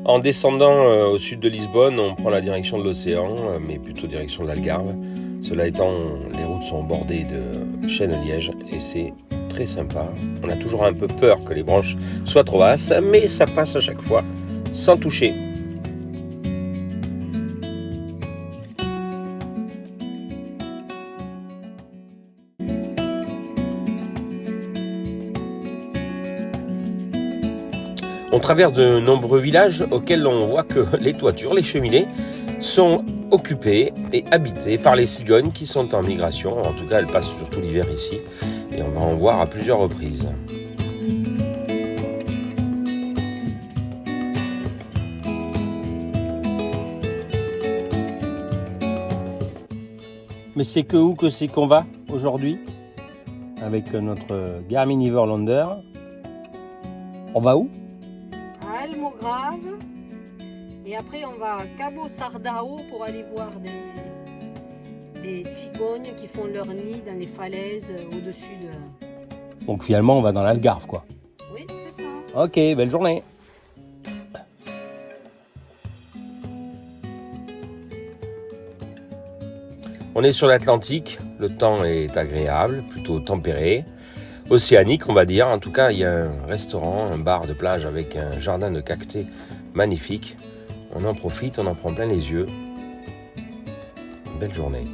En descendant au sud de Lisbonne, on prend la direction de l'océan, mais plutôt direction de l'Algarve. Cela étant, les routes sont bordées de chênes-lièges et c'est très sympa. On a toujours un peu peur que les branches soient trop basses, mais ça passe à chaque fois sans toucher. On traverse de nombreux villages auxquels on voit que les toitures, les cheminées, sont occupées et habitées par les cigognes qui sont en migration. En tout cas, elles passent surtout l'hiver ici et on va en voir à plusieurs reprises. Mais c'est que où que c'est qu'on va aujourd'hui avec notre Garmin Everlander? On va où? À Almograve. Et après, on va à Cabo Sardao pour aller voir des cigognes qui font leur nid dans les falaises au-dessus de... Donc finalement, on va dans l'Algarve, quoi. Oui, c'est ça. Ok, belle journée. On est sur l'Atlantique, le temps est agréable, plutôt tempéré. Océanique, on va dire. En tout cas, il y a un restaurant, un bar de plage avec un jardin de cactus magnifique. On en profite, on en prend plein les yeux. Une belle journée.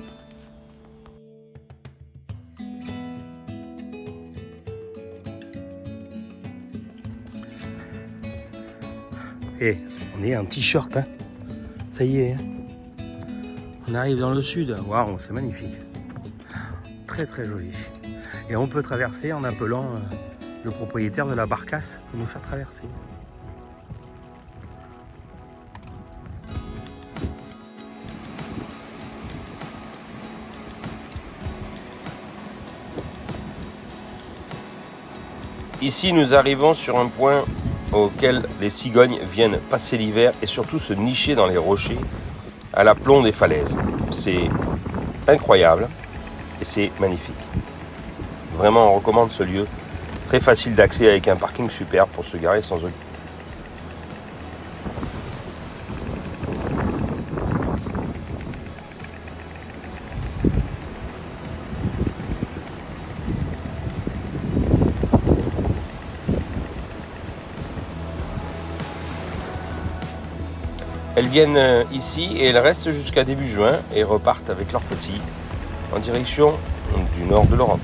Et on est en t-shirt, hein. Ça y est. On arrive dans le sud. Waouh, c'est magnifique. Très très joli. Et on peut traverser en appelant le propriétaire de la barcasse pour nous faire traverser. Ici, nous arrivons sur un point auquel les cigognes viennent passer l'hiver et surtout se nicher dans les rochers à l'aplomb des falaises. C'est incroyable et c'est magnifique. Vraiment, on recommande ce lieu. Très facile d'accès avec un parking superbe pour se garer sans aucun. Elles viennent ici et elles restent jusqu'à début juin et repartent avec leurs petits en direction du nord de l'Europe.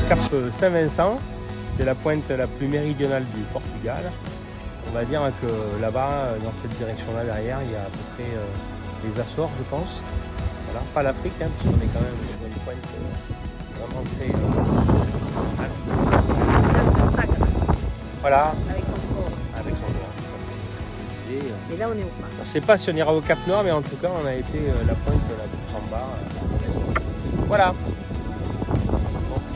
Cap Saint-Vincent, c'est la pointe la plus méridionale du Portugal. On va dire que là-bas, dans cette direction-là derrière, il y a à peu près les Açores, je pense. Voilà, pas l'Afrique, hein, parce qu'on est quand même sur une pointe vraiment très voilà. Avec son force. Avec son force. Et là, on est au phare. On ne sait pas si on ira au Cap Nord, mais en tout cas, on a été la pointe la plus en bas, à l'est. Voilà.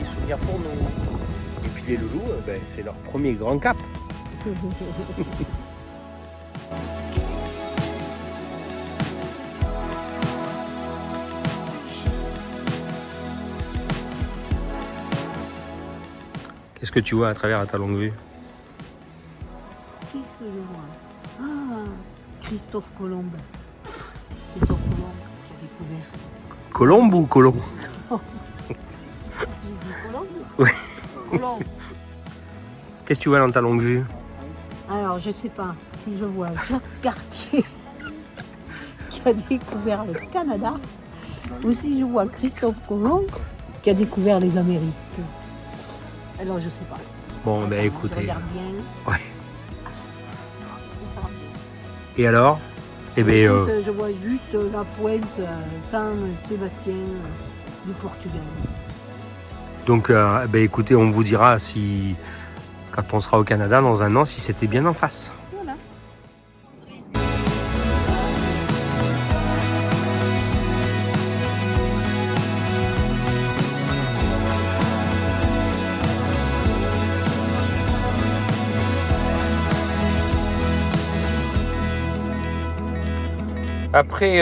Souvenir pour nous. Et puis les loulous, c'est leur premier grand cap. Qu'est-ce que tu vois à travers ta longue vue? Qu'est-ce que je vois? Ah, Christophe Colomb. Christophe Colomb qui a découvert. Colombe ou Colomb? Oui. Colomb. Qu'est-ce que tu vois dans ta longue vue? Alors, je sais pas si je vois Jacques Cartier qui a découvert le Canada ou si je vois Christophe Colomb qui a découvert les Amériques. Alors, je sais pas. Bon, ben Attends, écoutez. Je regarde bien. Ouais. Et alors? Eh ben, Je vois juste la pointe Saint-Sébastien du Portugal. donc, écoutez, on vous dira si, quand on sera au Canada dans un an, si c'était bien en face. Voilà. Après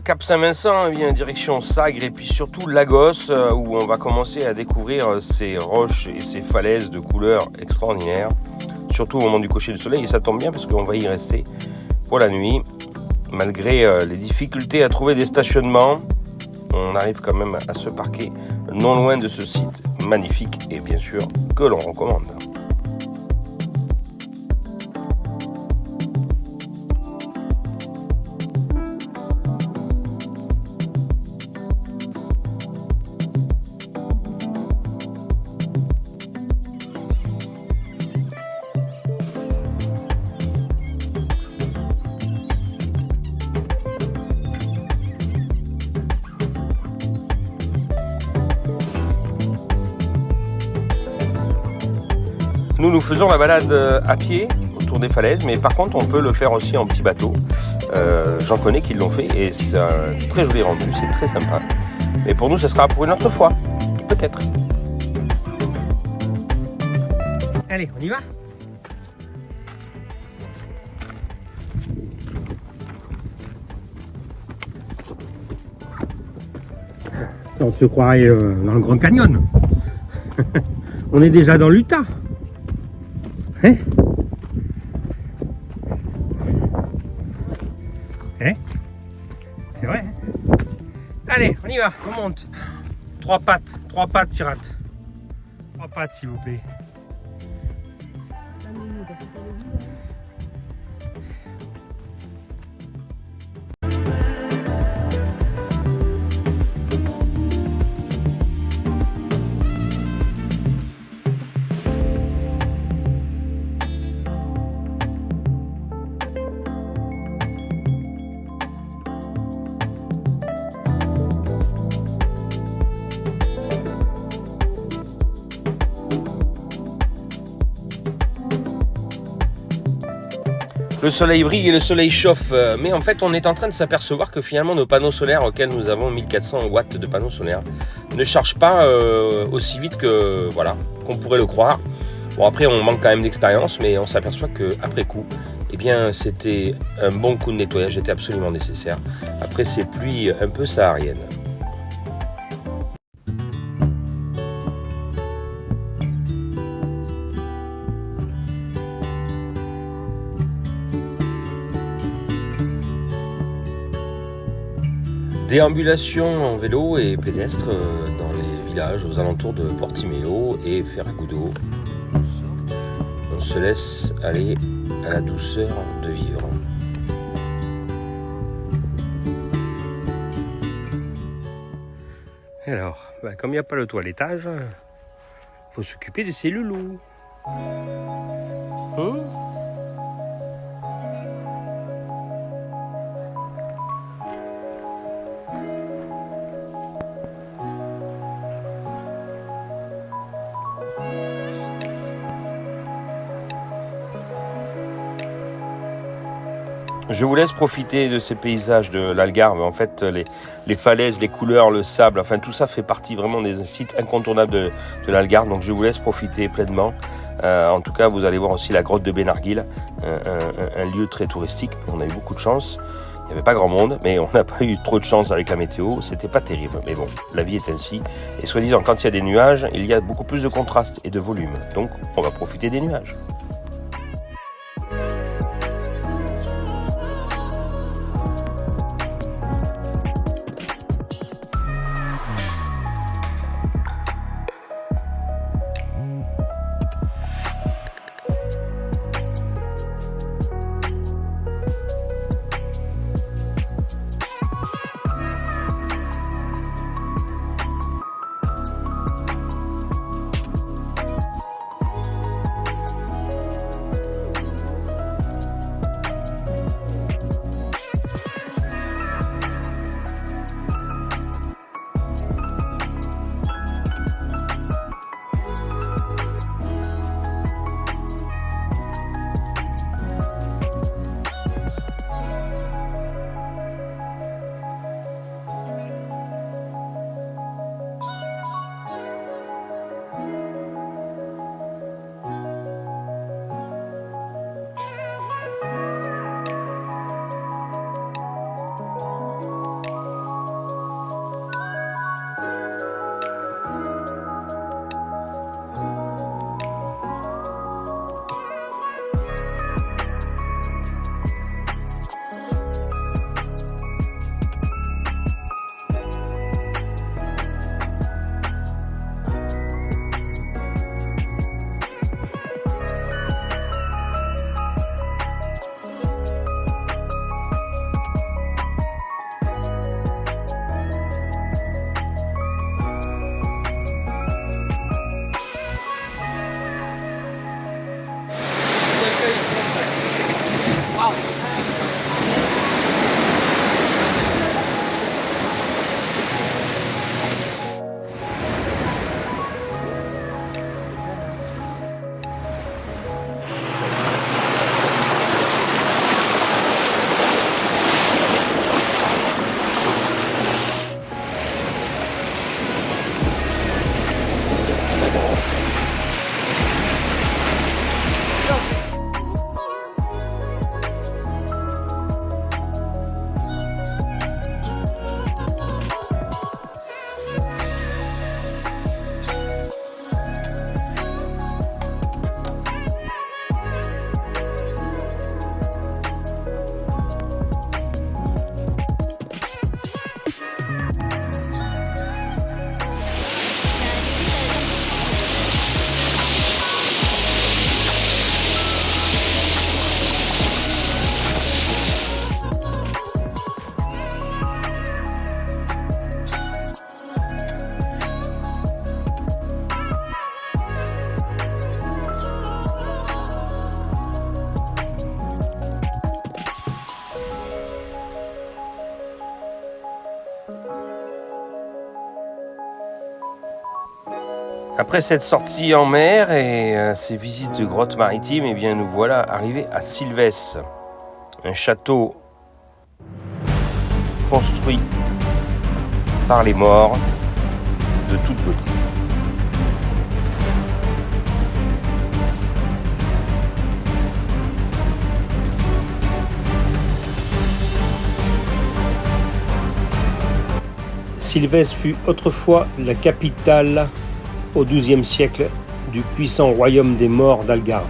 Cap Saint-Vincent, eh bien, direction Sagres et puis surtout Lagos, où on va commencer à découvrir ces roches et ces falaises de couleurs extraordinaires, surtout au moment du coucher du soleil. Et ça tombe bien parce qu'on va y rester pour la nuit. Malgré les difficultés à trouver des stationnements, on arrive quand même à se parquer non loin de ce site magnifique et bien sûr que l'on recommande. Nous faisons la balade à pied autour des falaises, mais par contre on peut le faire aussi en petit bateau. J'en connais qui l'ont fait et c'est un très joli rendu, c'est très sympa. Mais pour nous, ça sera pour une autre fois, peut-être. Allez, on y va? On se croirait dans le Grand Canyon. On est déjà dans l'Utah. Hein? Hein? C'est vrai, hein? Allez, on y va, on monte. 3 pattes, pirate. 3 pattes, s'il vous plaît. Le soleil brille et le soleil chauffe, mais en fait on est en train de s'apercevoir que finalement nos panneaux solaires auxquels nous avons 1400 watts de panneaux solaires ne chargent pas aussi vite que voilà qu'on pourrait le croire. Bon, après on manque quand même d'expérience, mais on s'aperçoit qu'après coup, eh bien c'était un bon coup de nettoyage, était absolument nécessaire après ces pluies un peu sahariennes. Déambulation en vélo et pédestre dans les villages aux alentours de Portimeo et Ferragudo. On se laisse aller à la douceur de vivre. Alors, comme il n'y a pas le toilettage, il faut s'occuper de ces loulous. Je vous laisse profiter de ces paysages de l'Algarve. En fait, les falaises, les couleurs, le sable, enfin tout ça fait partie vraiment des sites incontournables de l'Algarve. Donc je vous laisse profiter pleinement. En tout cas, vous allez voir aussi la grotte de Benarguil, un lieu très touristique. On a eu beaucoup de chance. Il n'y avait pas grand monde, mais on n'a pas eu trop de chance avec la météo. C'était pas terrible, mais bon, la vie est ainsi. Et soi-disant, quand il y a des nuages, il y a beaucoup plus de contraste et de volume. Donc, on va profiter des nuages. Après cette sortie en mer et ces visites de grottes maritimes, eh bien nous voilà arrivés à Silves, un château construit par les morts de toute beauté. Silves fut autrefois la capitale au XIIe siècle du puissant royaume des morts d'Algarve.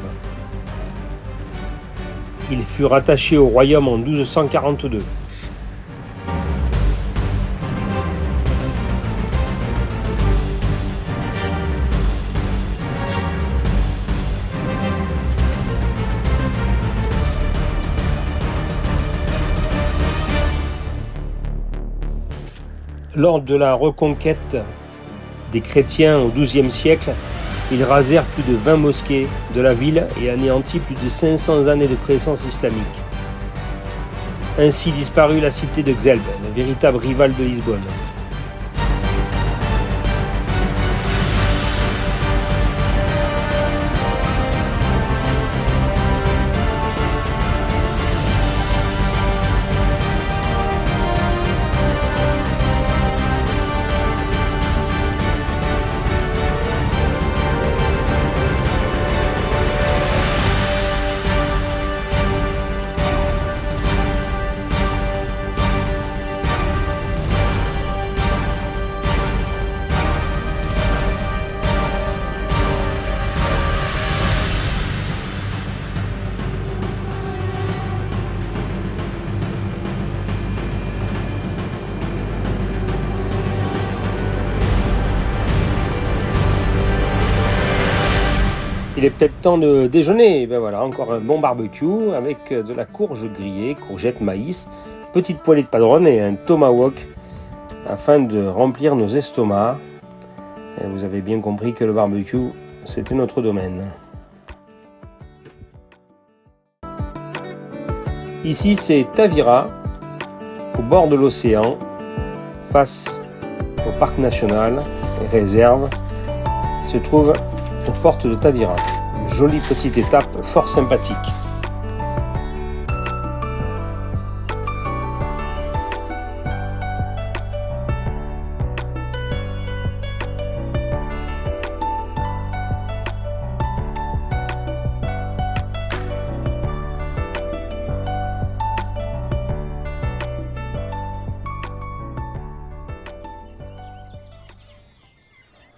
Il fut rattaché au royaume en 1242. Lors de la reconquête des chrétiens au XIIe siècle, ils rasèrent plus de 20 mosquées de la ville et anéantit plus de 500 années de présence islamique. Ainsi disparut la cité de Xelbe, le véritable rival de Lisbonne. Il est peut-être temps de déjeuner. Et ben voilà, encore un bon barbecue avec de la courge grillée, courgettes, maïs, petite poêlée de padrone et un tomahawk afin de remplir nos estomacs. Et vous avez bien compris que le barbecue, c'était notre domaine. Ici, c'est Tavira, au bord de l'océan, face au parc national et réserve, se trouve aux portes de Tavira. Une jolie petite étape fort sympathique.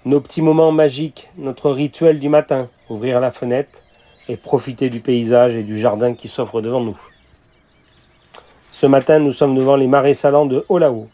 Nos petits moments magiques, notre rituel du matin, ouvrir la fenêtre et profiter du paysage et du jardin qui s'offre devant nous. Ce matin, nous sommes devant les marais salants de Olao.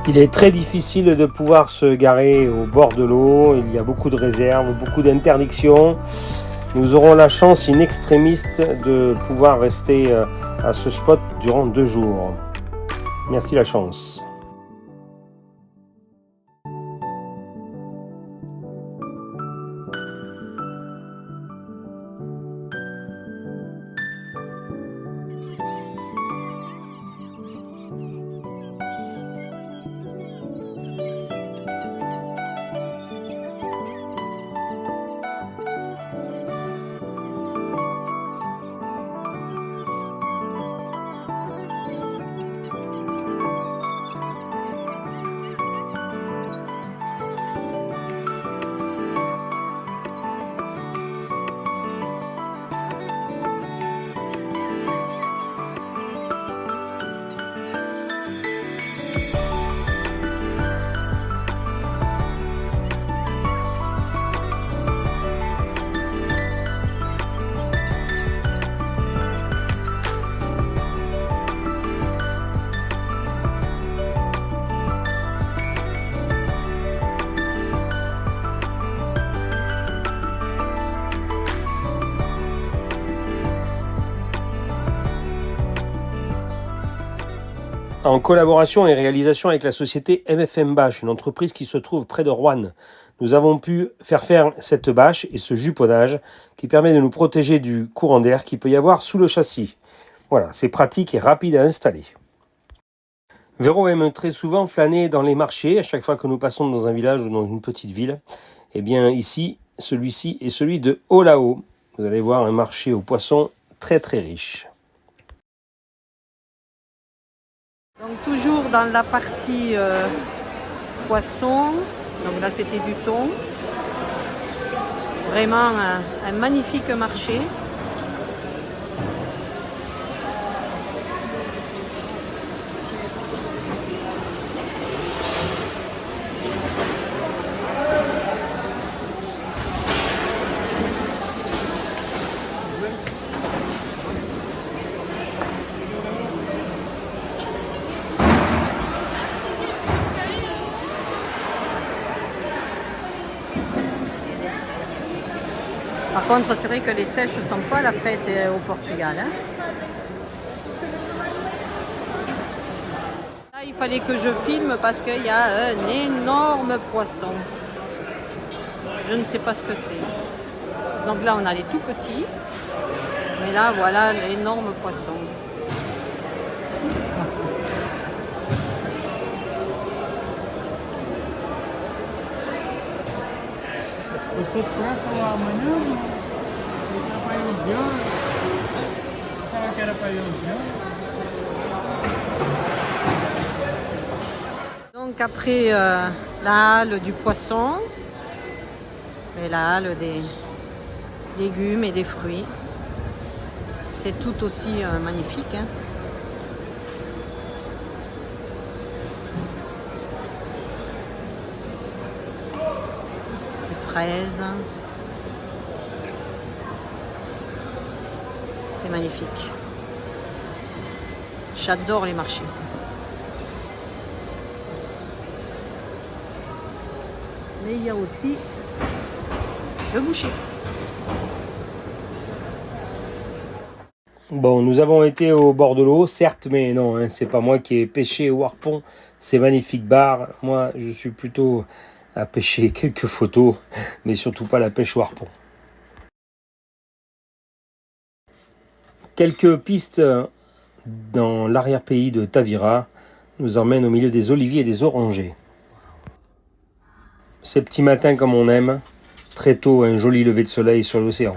Il est très difficile de pouvoir se garer au bord de l'eau, il y a beaucoup de réserves, beaucoup d'interdictions. Nous aurons la chance in extremis de pouvoir rester à ce spot durant 2 jours. Merci la chance. En collaboration et réalisation avec la société MFM Bâche, une entreprise qui se trouve près de Roanne, nous avons pu faire cette bâche et ce juponnage qui permet de nous protéger du courant d'air qu'il peut y avoir sous le châssis. Voilà, c'est pratique et rapide à installer. Véro aime très souvent flâner dans les marchés à chaque fois que nous passons dans un village ou dans une petite ville. Eh bien ici, celui-ci est celui de Olao. Vous allez voir un marché aux poissons très très riche. Donc toujours dans la partie poisson, donc là c'était du thon. Vraiment un magnifique marché. Par contre, c'est vrai que les sèches ne sont pas la fête au Portugal. Hein. Là, il fallait que je filme parce qu'il y a un énorme poisson. Je ne sais pas ce que c'est. Donc là, on a les tout petits. Mais là, voilà l'énorme poisson. Donc après la halle du poisson et la halle des légumes et des fruits, c'est tout aussi magnifique. Hein. Les fraises. C'est magnifique. J'adore les marchés. Mais il y a aussi le boucher. Bon, nous avons été au bord de l'eau, certes, mais non, hein, c'est pas moi qui ai pêché au harpon ces magnifiques bars. Moi, je suis plutôt à pêcher quelques photos, mais surtout pas la pêche au harpon. Quelques pistes dans l'arrière-pays de Tavira nous emmènent au milieu des oliviers et des orangers. Ces petits matins comme on aime, très tôt un joli lever de soleil sur l'océan.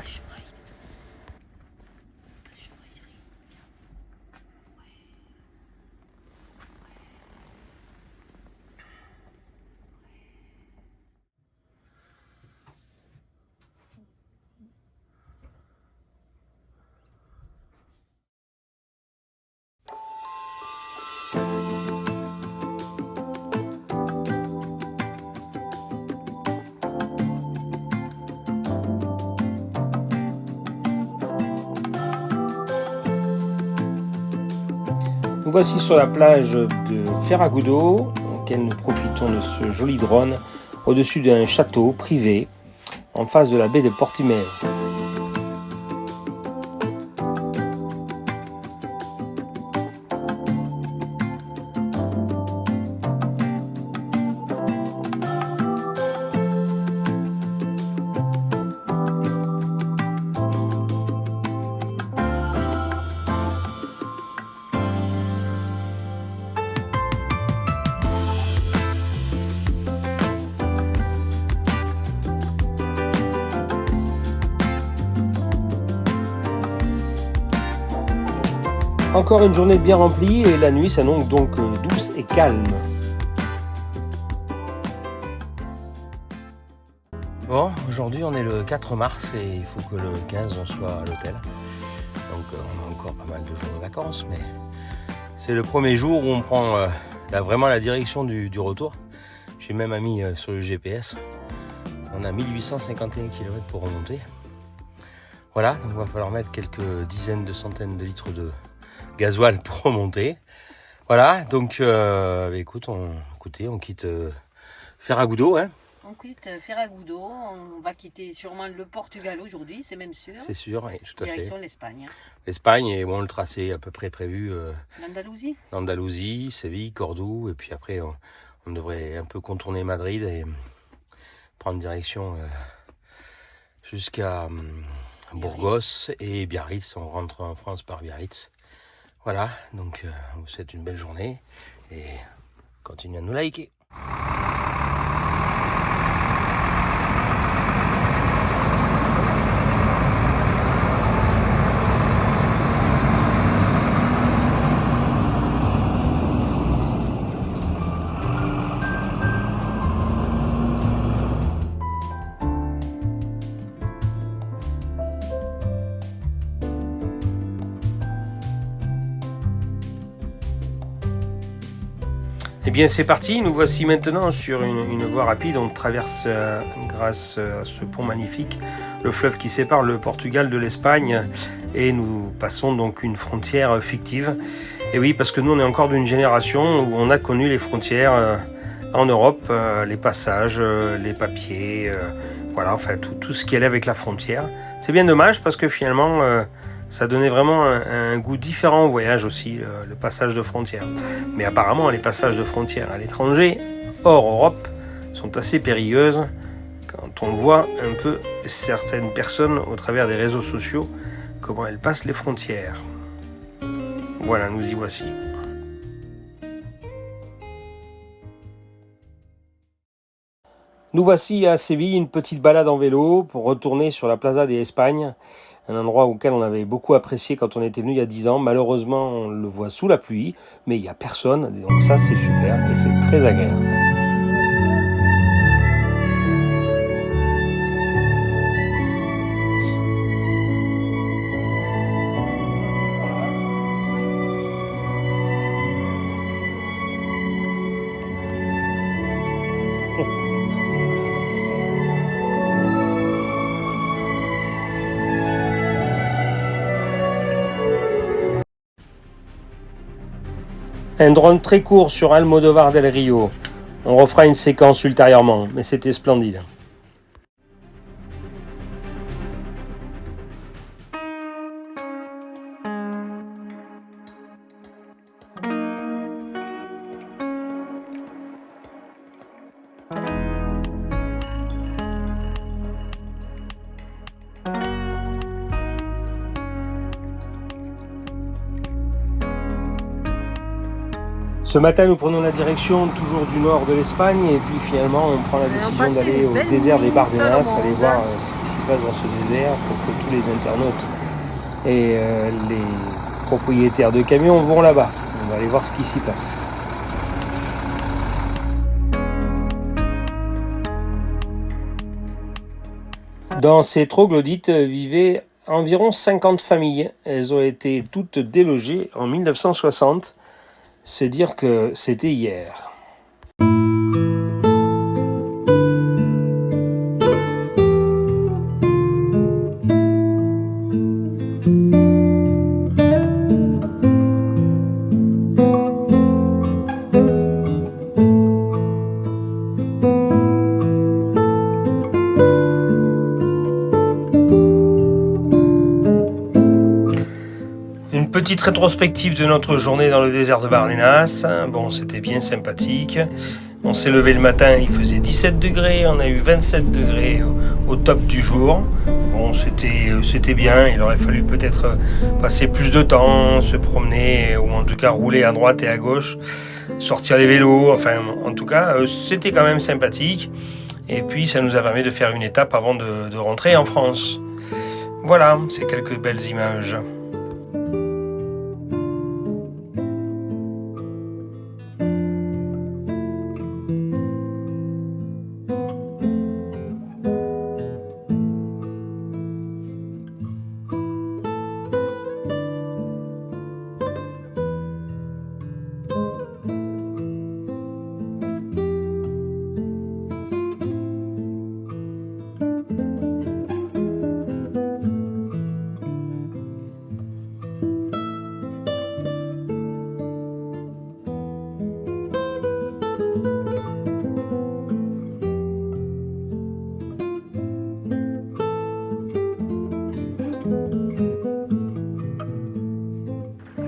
Nous voici sur la plage de Ferragudo, auquel nous profitons de ce joli drone, au-dessus d'un château privé, en face de la baie de Portimão. Encore une journée bien remplie et la nuit s'annonce donc douce et calme. Bon, aujourd'hui on est le 4 mars et il faut que le 15 on soit à l'hôtel. Donc on a encore pas mal de jours de vacances, mais c'est le premier jour où on prend vraiment la direction du retour. J'ai même mis sur le GPS. On a 1851 km pour remonter. Voilà, donc il va falloir mettre quelques dizaines de centaines de litres de gasoil pour remonter. Voilà, donc écoutez, on quitte Ferragudo, hein. On quitte Ferragudo, on va quitter sûrement le Portugal aujourd'hui, c'est même sûr. C'est sûr, oui, tout à fait. Direction l'Espagne. L'Espagne, et bon, le tracé est à peu près prévu. L'Andalousie. L'Andalousie, Séville, Cordoue, et puis après on devrait un peu contourner Madrid et prendre direction jusqu'à Burgos et Biarritz. On rentre en France par Biarritz. Voilà, donc on vous souhaite une belle journée et continuez à nous liker. Eh bien c'est parti, nous voici maintenant sur une voie rapide. On traverse grâce à ce pont magnifique le fleuve qui sépare le Portugal de l'Espagne et nous passons donc une frontière fictive. Et oui, parce que nous on est encore d'une génération où on a connu les frontières en Europe, les passages, les papiers, voilà, enfin tout ce qui allait avec la frontière. C'est bien dommage parce que finalement ça donnait vraiment un goût différent au voyage aussi, le passage de frontières. Mais apparemment, les passages de frontières à l'étranger, hors Europe, sont assez périlleuses quand on voit un peu certaines personnes au travers des réseaux sociaux, comment elles passent les frontières. Voilà, nous y voici. Nous voici à Séville, une petite balade en vélo pour retourner sur la Plaza de Espagne, un endroit auquel on avait beaucoup apprécié quand on était venu il y a 10 ans. Malheureusement, on le voit sous la pluie, mais il n'y a personne, donc ça c'est super et c'est très agréable. Un drone très court sur Almodóvar del Rio. On refera une séquence ultérieurement, mais c'était splendide. Ce matin, nous prenons la direction toujours du nord de l'Espagne et puis finalement, on prend la décision d'aller au désert des Bardenas, aller voir ce qui s'y passe dans ce désert pour que tous les internautes et les propriétaires de camions vont là-bas. On va aller voir ce qui s'y passe. Dans ces troglodytes vivaient environ 50 familles. Elles ont été toutes délogées en 1960. C'est dire que c'était hier. Petite rétrospective de notre journée dans le désert de Bardenas. Bon, c'était bien sympathique. On s'est levé le matin, il faisait 17 degrés, on a eu 27 degrés au top du jour. Bon, c'était bien, il aurait fallu peut-être passer plus de temps, se promener, ou en tout cas rouler à droite et à gauche, sortir les vélos, enfin en tout cas, c'était quand même sympathique. Et puis ça nous a permis de faire une étape avant de rentrer en France. Voilà, c'est quelques belles images.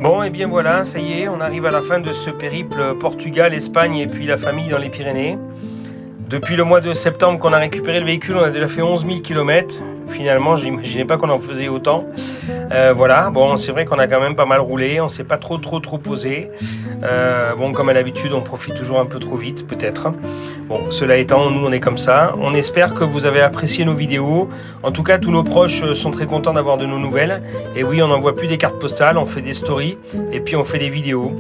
Bon, et bien voilà, ça y est, on arrive à la fin de ce périple Portugal, Espagne et puis la famille dans les Pyrénées. Depuis le mois de septembre qu'on a récupéré le véhicule, on a déjà fait 11 000 km. Finalement, je n'imaginais pas qu'on en faisait autant. Voilà, bon, c'est vrai qu'on a quand même pas mal roulé, on ne s'est pas trop posé. Bon, comme à l'habitude, on profite toujours un peu trop vite, peut-être. Bon, cela étant, nous, on est comme ça. On espère que vous avez apprécié nos vidéos. En tout cas, tous nos proches sont très contents d'avoir de nos nouvelles. Et oui, on n'envoie plus des cartes postales, on fait des stories et puis on fait des vidéos.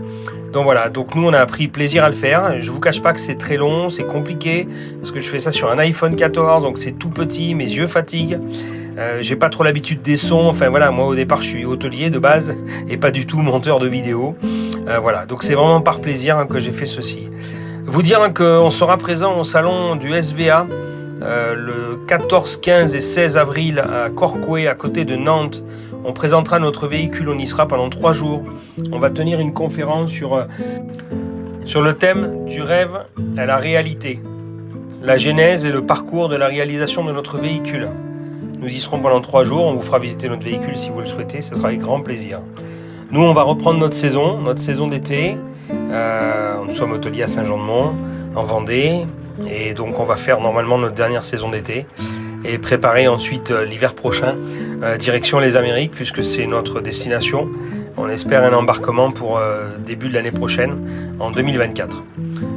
Donc voilà, donc nous on a pris plaisir à le faire. Je vous cache pas que c'est très long, c'est compliqué, parce que je fais ça sur un iPhone 14, donc c'est tout petit, mes yeux fatiguent. J'ai pas trop l'habitude des sons, enfin voilà, moi au départ je suis hôtelier de base et pas du tout monteur de vidéos. Voilà, donc c'est vraiment par plaisir que j'ai fait ceci. Vous dire qu'on sera présent au salon du SVA le 14, 15 et 16 avril à Corcouët, à côté de Nantes. On présentera notre véhicule, on y sera pendant 3 jours. On va tenir une conférence sur le thème du rêve à la réalité. La genèse et le parcours de la réalisation de notre véhicule. Nous y serons pendant 3 jours, on vous fera visiter notre véhicule si vous le souhaitez, ce sera avec grand plaisir. Nous, on va reprendre notre saison d'été. Nous sommes hôteliers à Saint-Jean-de-Mont, en Vendée. Et donc on va faire normalement notre dernière saison d'été et préparer ensuite l'hiver prochain direction les Amériques, puisque c'est notre destination. On espère un embarquement pour début de l'année prochaine, en 2024.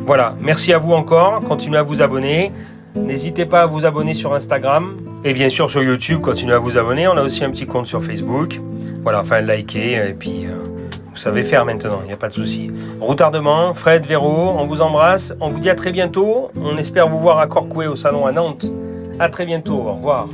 Voilà, merci à vous encore, continuez à vous abonner. N'hésitez pas à vous abonner sur Instagram et bien sûr sur YouTube, continuez à vous abonner. On a aussi un petit compte sur Facebook. Voilà, enfin likez et puis vous savez faire maintenant, il n'y a pas de souci. Routardement, Fred, Véro, on vous embrasse. On vous dit à très bientôt. On espère vous voir à Corcouët au salon à Nantes. À très bientôt, au revoir.